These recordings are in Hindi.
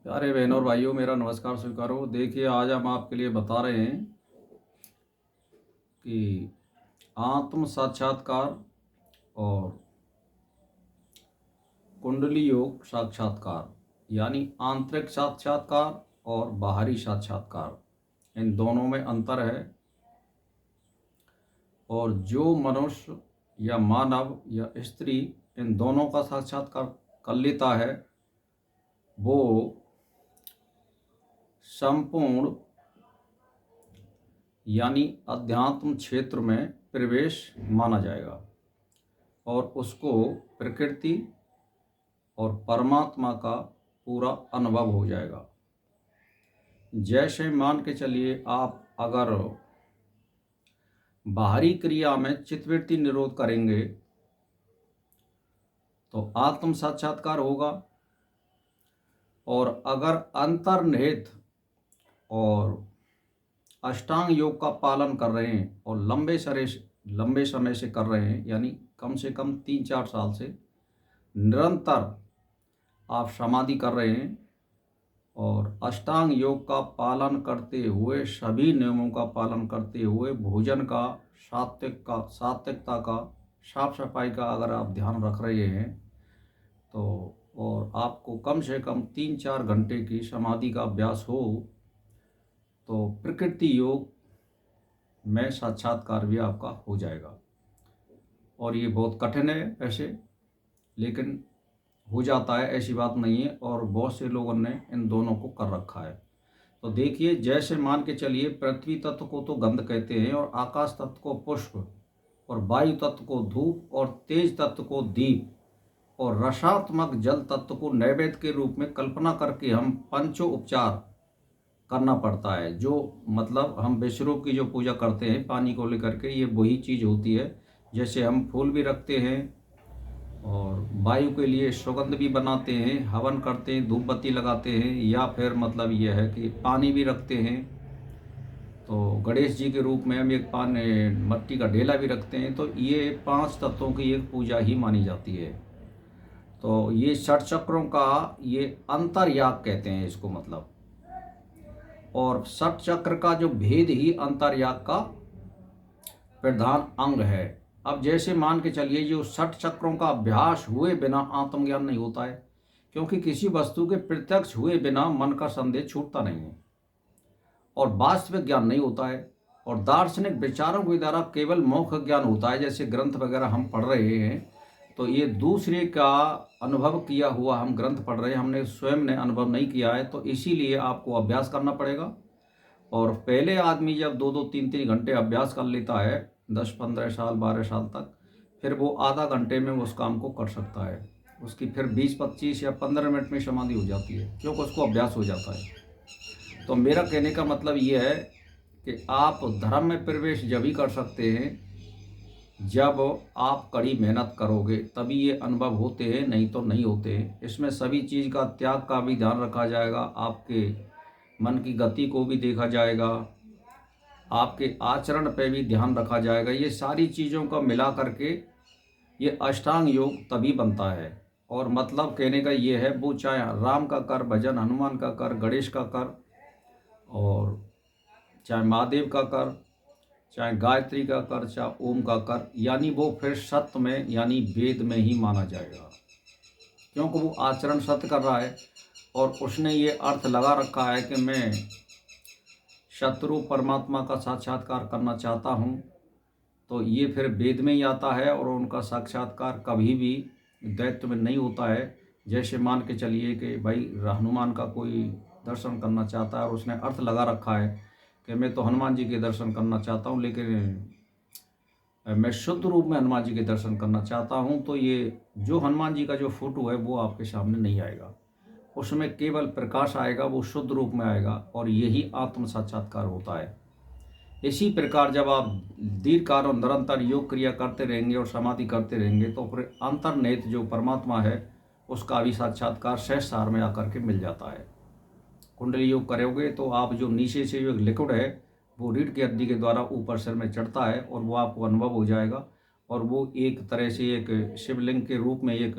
प्यारे बहनों और भाइयों, मेरा नमस्कार स्वीकारो। देखिए, आज हम आपके लिए बता रहे हैं कि आत्म साक्षात्कार और कुंडली योग साक्षात्कार, यानी आंतरिक साक्षात्कार और बाहरी साक्षात्कार, इन दोनों में अंतर है। और जो मनुष्य या मानव या स्त्री इन दोनों का साक्षात्कार कर लेता है, वो संपूर्ण यानी अध्यात्म क्षेत्र में प्रवेश माना जाएगा और उसको प्रकृति और परमात्मा का पूरा अनुभव हो जाएगा। जैसे मान के चलिए, आप अगर बाहरी क्रिया में चित्तवृत्ति निरोध करेंगे तो आत्म साक्षात्कार होगा, और अगर अंतर्निहित और अष्टांग योग का पालन कर रहे हैं और लंबे समय से कर रहे हैं, यानी कम से कम 3-4 साल से निरंतर आप समाधि कर रहे हैं और अष्टांग योग का पालन करते हुए, सभी नियमों का पालन करते हुए, भोजन का, सात्विकता का, साफ सफाई का अगर आप ध्यान रख रहे हैं तो, और आपको कम से कम 3-4 घंटे की समाधि का अभ्यास हो, तो प्रकृति योग में साक्षात्कार भी आपका हो जाएगा। और ये बहुत कठिन है ऐसे, लेकिन हो जाता है, ऐसी बात नहीं है। और बहुत से लोगों ने इन दोनों को कर रखा है। तो देखिए, जैसे मान के चलिए, पृथ्वी तत्व को तो गंध कहते हैं, और आकाश तत्व को पुष्प, और वायु तत्व को धूप, और तेज तत्व को दीप, और रसात्मक जल तत्व को नैवेद्य के रूप में कल्पना करके हम पंचो उपचार करना पड़ता है। जो मतलब हम विश्वरूप की जो पूजा करते हैं पानी को लेकर के, ये वही चीज़ होती है। जैसे हम फूल भी रखते हैं और वायु के लिए सुगंध भी बनाते हैं, हवन करते हैं, धूप बत्ती लगाते हैं, या फिर मतलब ये है कि पानी भी रखते हैं। तो गणेश जी के रूप में हम एक पानी मट्टी का ढेला भी रखते हैं। तो ये 5 तत्वों की एक पूजा ही मानी जाती है। तो ये 6 चक्रों का ये अंतर्याग कहते हैं इसको, मतलब। और 6 चक्र का जो भेद ही अंतर्याग का प्रधान अंग है। अब जैसे मान के चलिए, जो 6 चक्रों का अभ्यास हुए बिना आत्मज्ञान नहीं होता है, क्योंकि किसी वस्तु के प्रत्यक्ष हुए बिना मन का संदेह छूटता नहीं है और वास्तविक ज्ञान नहीं होता है। और दार्शनिक विचारों के द्वारा केवल मौखिक ज्ञान होता है। जैसे ग्रंथ वगैरह हम पढ़ रहे हैं, तो ये दूसरे का अनुभव किया हुआ हम ग्रंथ पढ़ रहे हैं, हमने स्वयं ने अनुभव नहीं किया है। तो इसीलिए आपको अभ्यास करना पड़ेगा। और पहले आदमी जब 2-2, 3-3 घंटे अभ्यास कर लेता है, 10-15 साल, 12 साल तक, फिर वो आधा घंटे में उस काम को कर सकता है। उसकी फिर 20-25 या 15 मिनट में समाधि हो जाती है, क्योंकि उसको अभ्यास हो जाता है। तो मेरा कहने का मतलब ये है कि आप धर्म में प्रवेश जब ही कर सकते हैं जब आप कड़ी मेहनत करोगे, तभी ये अनुभव होते हैं, नहीं तो नहीं होते हैं। इसमें सभी चीज़ का त्याग का भी ध्यान रखा जाएगा, आपके मन की गति को भी देखा जाएगा, आपके आचरण पे भी ध्यान रखा जाएगा। ये सारी चीज़ों का मिला करके ये अष्टांग योग तभी बनता है। और मतलब कहने का ये है, वो चाहे राम का कर भजन, हनुमान का कर, गणेश का कर, और चाहे महादेव का कर, चाहे गायत्री का कर, चाहे ओम का कर, यानी वो फिर सत्य में, यानी वेद में ही माना जाएगा, क्योंकि वो आचरण सत्य कर रहा है। और उसने ये अर्थ लगा रखा है कि मैं शत्रु परमात्मा का साक्षात्कार करना चाहता हूँ, तो ये फिर वेद में ही आता है। और उनका साक्षात्कार कभी भी दैत्य में नहीं होता है। जैसे मान के चलिए कि भाई हनुमान का कोई दर्शन करना चाहता है और उसने अर्थ लगा रखा है कि मैं तो हनुमान जी के दर्शन करना चाहता हूँ, लेकिन मैं शुद्ध रूप में हनुमान जी के दर्शन करना चाहता हूँ, तो ये जो हनुमान जी का जो फोटो है वो आपके सामने नहीं आएगा। उसमें केवल प्रकाश आएगा, वो शुद्ध रूप में आएगा, और यही आत्म साक्षात्कार होता है। इसी प्रकार जब आप दीर्घकाल और निरंतर योग क्रिया करते रहेंगे और समाधि करते रहेंगे, तो फिर अंतर्निहित जो परमात्मा है उसका भी साक्षात्कार सहज सार में आकर के मिल जाता है। कुंडली योग करोगे तो आप जो नीचे से जो लिक्विड है वो रीढ़ की हड्डी के द्वारा ऊपर सिर में चढ़ता है, और वो आपको अनुभव हो जाएगा। और वो एक तरह से एक शिवलिंग के रूप में एक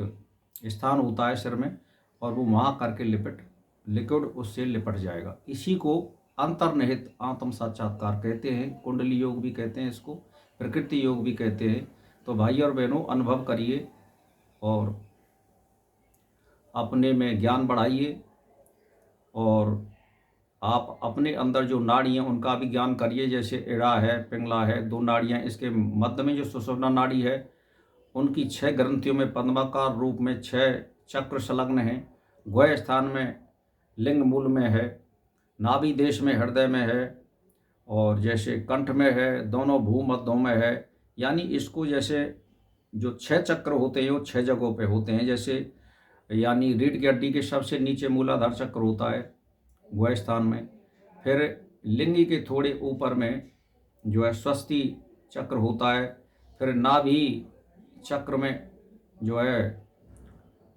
स्थान होता है सिर में, और वो वहाँ करके लिपिट लिक्विड उससे लिपट जाएगा। इसी को अंतर्निहित आत्म साक्षात्कार कहते हैं, कुंडली योग भी कहते हैं इसको, प्रकृति योग भी कहते हैं। तो भाई और बहनों, अनुभव करिए और अपने में ज्ञान बढ़ाइए और आप अपने अंदर जो नाड़ी हैं उनका भी ज्ञान करिए। जैसे एड़ा है, पिंगला है, 2 नाड़ियाँ, इसके मध्य में जो सुषुम्ना नाड़ी है उनकी 6 ग्रंथियों में पद्माकार रूप में 6 चक्र संलग्न हैं। गुह्य स्थान में लिंग मूल में है, नाभि देश में हृदय में है, और जैसे कंठ में है, दोनों भूमध्यों में है। यानी इसको जैसे जो 6 चक्र होते हैं वो 6 जगहों पे होते हैं। जैसे यानी रीढ़ की हड्डी के सबसे नीचे मूलाधार चक्र होता है गुह्य स्थान में। फिर लिंगी के थोड़े ऊपर में जो है स्वस्ति चक्र होता है। फिर नाभि चक्र में जो है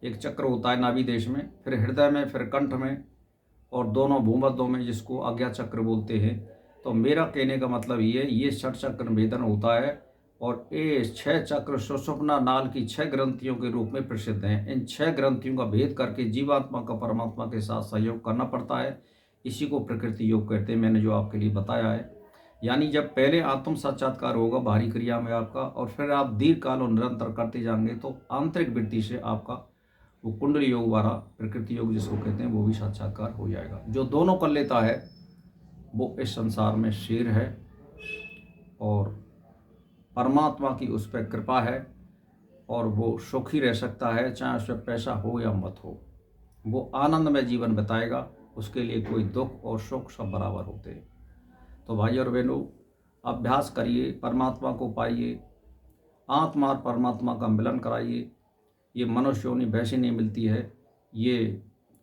एक चक्र होता है नाभि देश में। फिर हृदय में, फिर कंठ में, और दोनों भूमध्यों में जिसको आज्ञा चक्र बोलते हैं। तो मेरा कहने का मतलब ये षट चक्र भेदन होता है और ये 6 चक्र सुषुम्ना नाल की 6 ग्रंथियों के रूप में प्रसिद्ध हैं। इन 6 ग्रंथियों का भेद करके जीवात्मा का परमात्मा के साथ सहयोग करना पड़ता है। इसी को प्रकृति योग कहते हैं, मैंने जो आपके लिए बताया है। यानी जब पहले आत्म साक्षात्कार होगा बाहरी क्रिया में आपका, और फिर आप दीर्घ काल और निरंतर करते जाएंगे तो आंतरिक वृत्ति से आपका वो कुंडली योग वाला प्रकृति योग जिसको कहते हैं वो भी साक्षात्कार हो जाएगा। जो दोनों कर लेता है वो इस संसार में शेर है, और परमात्मा की उस पर कृपा है और वो सुखी रह सकता है, चाहे उस पर पैसा हो या मत हो। वो आनंद में जीवन बिताएगा, उसके लिए कोई दुख और सुख सब बराबर होते हैं। तो भाई और बहनों, अभ्यास करिए, परमात्मा को पाइए, आत्मा और परमात्मा का मिलन कराइए। ये मनुष्य योनि वैसे नहीं मिलती है, ये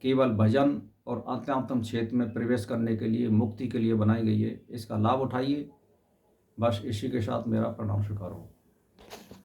केवल भजन और अध्यात्म क्षेत्र में प्रवेश करने के लिए, मुक्ति के लिए बनाई गई है। इसका लाभ उठाइए। बस इसी के साथ मेरा प्रणाम स्वीकार हो।